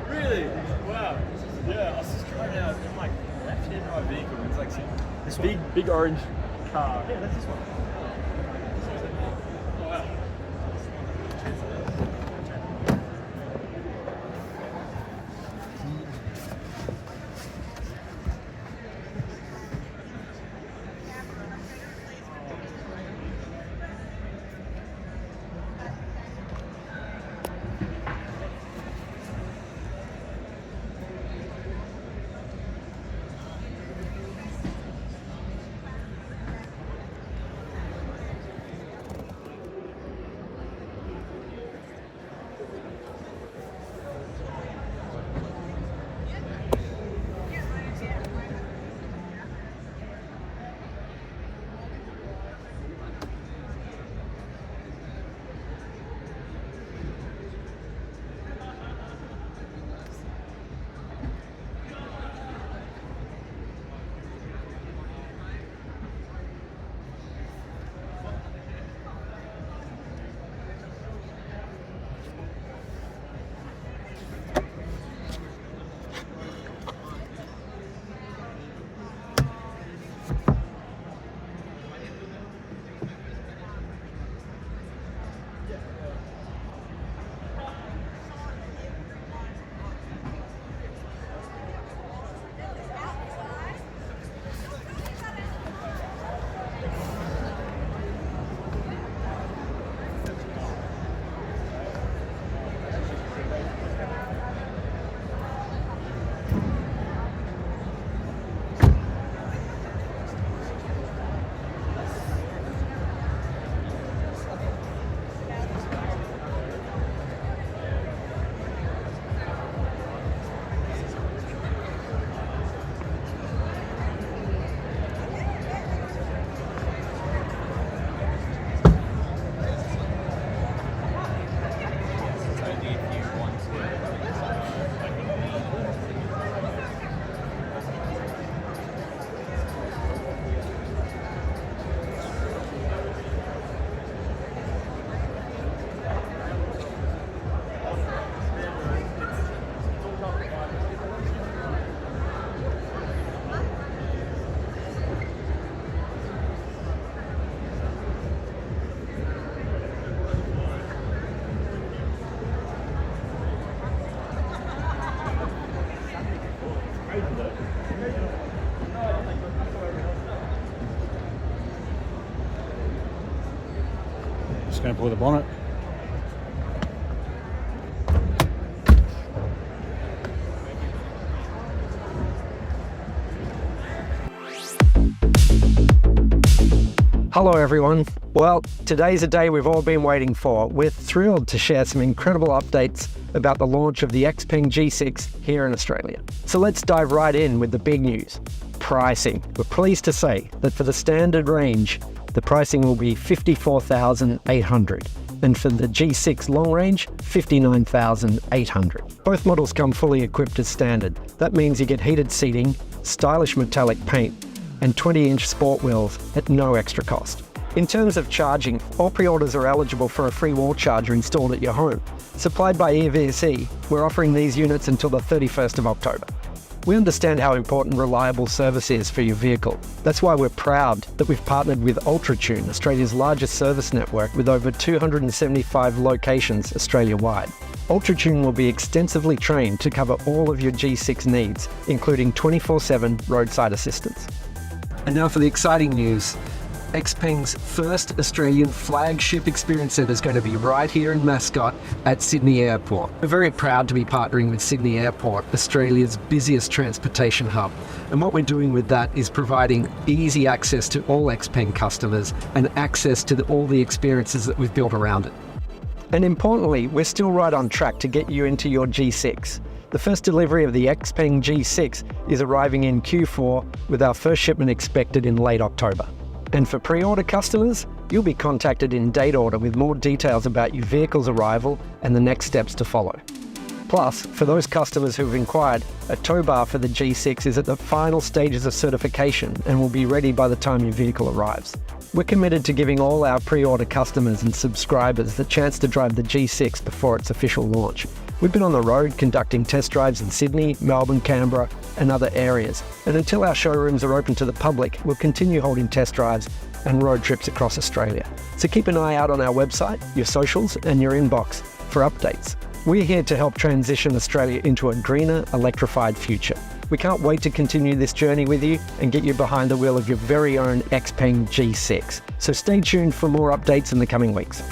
Really? Wow. Yeah, I was just trying out in like left hand right vehicle. It's like this big orange car. Yeah, that's this one. Oh, wow. Just going to pull the bonnet. Hello everyone. Well, today's a day we've all been waiting for. We're thrilled to share some incredible updates about the launch of the XPeng G6 here in Australia. So let's dive right in with the big news. Pricing. We're pleased to say that for the standard range, the pricing will be $54,800. And for the G6 Long Range, $59,800. Both models come fully equipped as standard. That means you get heated seating, stylish metallic paint, and 20-inch sport wheels at no extra cost. In terms of charging, all pre-orders are eligible for a free wall charger installed at your home. Supplied by EVSE, we're offering these units until the 31st of October. We understand how important reliable service is for your vehicle. That's why we're proud that we've partnered with UltraTune, Australia's largest service network with over 275 locations Australia-wide. UltraTune will be extensively trained to cover all of your G6 needs, including 24/7 roadside assistance. And now for the exciting news. XPeng's first Australian flagship experience centre is going to be right here in Mascot at Sydney Airport. We're very proud to be partnering with Sydney Airport, Australia's busiest transportation hub. And what we're doing with that is providing easy access to all XPeng customers and access to all the experiences that we've built around it. And importantly, we're still right on track to get you into your G6. The first delivery of the XPeng G6 is arriving in Q4 with our first shipment expected in late October. And for pre-order customers, you'll be contacted in date order with more details about your vehicle's arrival and the next steps to follow. Plus, for those customers who've inquired, a tow bar for the G6 is at the final stages of certification and will be ready by the time your vehicle arrives. We're committed to giving all our pre-order customers and subscribers the chance to drive the G6 before its official launch. We've been on the road conducting test drives in Sydney, Melbourne, Canberra, and other areas. And until our showrooms are open to the public, we'll continue holding test drives and road trips across Australia. So keep an eye out on our website, your socials, and your inbox for updates. We're here to help transition Australia into a greener, electrified future. We can't wait to continue this journey with you and get you behind the wheel of your very own XPeng G6. So stay tuned for more updates in the coming weeks.